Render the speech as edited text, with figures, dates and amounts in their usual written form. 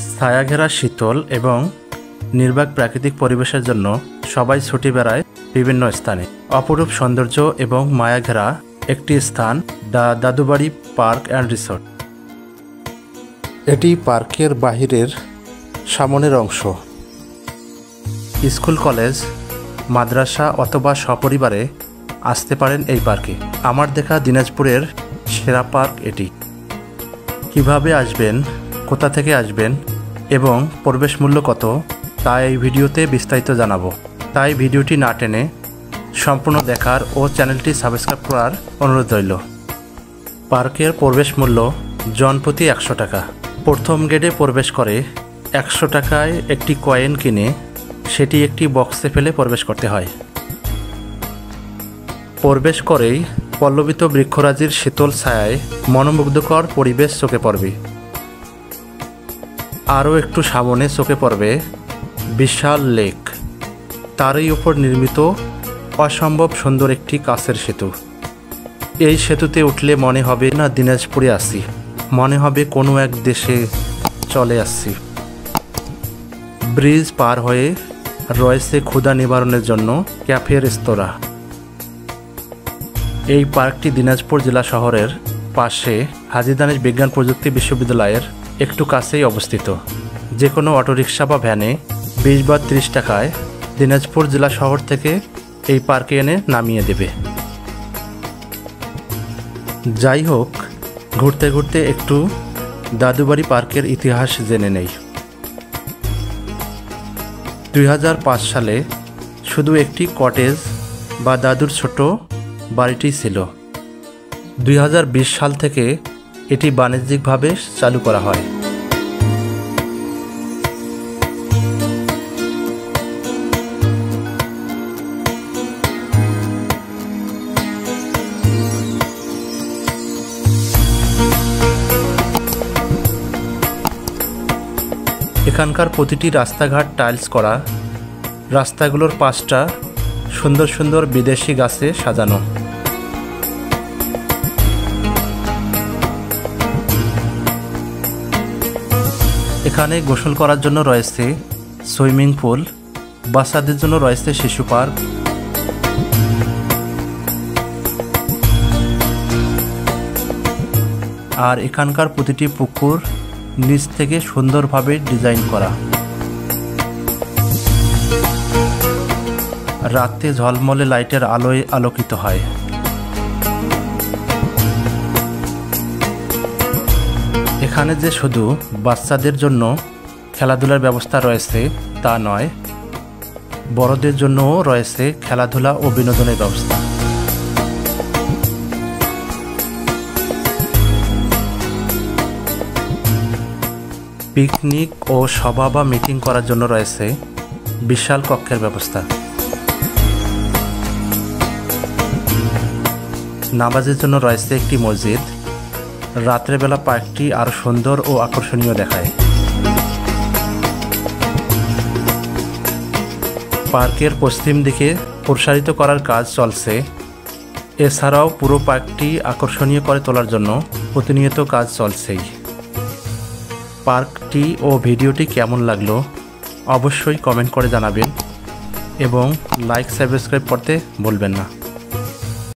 ছায়াঘেরা শীতল এবং নির্বাক প্রাকৃতিক পরিবেশের জন্য সবাই ছুটি বেড়ায় বিভিন্ন স্থানে। অপরূপ সৌন্দর্য এবং মায়াঘেরা একটি স্থান the Dadubari park and resort. এটি পার্কের বাহিরের সামনের অংশ। স্কুল, কলেজ, মাদ্রাসা অথবা সপরিবারে আসতে পারেন এই পার্কে। আমার দেখা দিনাজপুরের সেরা পার্ক এটি। কিভাবে আসবেন, কোথা থেকে আসবেন এবং প্রবেশ মূল্য কত তা এই ভিডিওতে বিস্তারিত জানাবো। তাই ভিডিওটি না টেনে সম্পূর্ণ দেখার ও চ্যানেলটি সাবস্ক্রাইব করার অনুরোধ রইল। পার্কের প্রবেশ মূল্য জনপ্রতি 100 টাকা। প্রথম গেটে প্রবেশ করে 100 টাকায় একটি কয়েন কিনে সেটি একটি বক্সে ফেলে প্রবেশ করতে হয়। প্রবেশ করেই পল্লবিত বৃক্ষরাজির শীতল ছায়ায় মনোমুগ্ধকর পরিবেশ চোখে পড়বে। আরও একটু সামনে চোখে পড়বে বিশাল লেক। তারই উপর নির্মিত অসম্ভব সুন্দর একটি কাঁচের সেতু। এই সেতুতে উঠলে মনে হবে না দিনাজপুরে আসছি, মনে হবে কোনো এক দেশে চলে আসছি। ব্রিজ পার হয়ে রয়েছে ক্ষুধা নিবারণের জন্য ক্যাফে, রেস্তোরাঁ। এই পার্কটি দিনাজপুর জেলা শহরের পাশে হাজী দানেশ বিজ্ঞান প্রযুক্তি বিশ্ববিদ্যালয়ের একটু কাছেই অবস্থিত। যে কোনো অটোরিকশা বা ভ্যানে 20 বা 30 টাকায় দিনাজপুর জেলা শহর থেকে এই পার্কে এনে নামিয়ে দেবে। যাই হোক, ঘুরতে ঘুরতে একটু দাদুবাড়ি পার্কের ইতিহাস জেনে নেই। 2005 সালে শুধু একটি কটেজ বা দাদুর ছোট বাড়িটি ছিল। 2020 সাল থেকে এটি বাণিজ্যিকভাবে চালু করা হয়। এখানকার প্রতিটি রাস্তাঘাট টাইলস করা। রাস্তাগুলোর পাশটা সুন্দর সুন্দর বিদেশি গাছে সাজানো। এখানে গোসল করার জন্য রয়েছে সুইমিং পুল, বাচ্চাদের জন্য রয়েছে শিশু পার্ক। আর এখানকার প্রতিটি পুকুর নিচ থেকে সুন্দরভাবে ডিজাইন করা। রাতে ঝলমলে লাইটের আলোয় আলোকিত হয়। এখানে যে শুধু বাচ্চাদের জন্য খেলাধুলার ব্যবস্থা রয়েছে তা নয়, বড়দের জন্যও রয়েছে খেলাধুলা ও বিনোদনের ব্যবস্থা। পিকনিক ও সভা বা মিটিং করার জন্য রয়েছে বিশাল কক্ষের ব্যবস্থা। নামাজের জন্য রয়েছে একটি মসজিদ। রাত্রেবেলা পার্কটি আরও সুন্দর ও আকর্ষণীয় দেখায়। পার্কের পশ্চিম দিকে প্রসারিত করার কাজ চলছে। এছাড়াও পুরো পার্কটি আকর্ষণীয় করে তোলার জন্য প্রতিনিয়ত কাজ চলছেই। পার্কটি ও ভিডিওটি কেমন লাগলো অবশ্যই কমেন্ট করে জানাবেন এবং লাইক, সাবস্ক্রাইব করতে ভুলবেন না।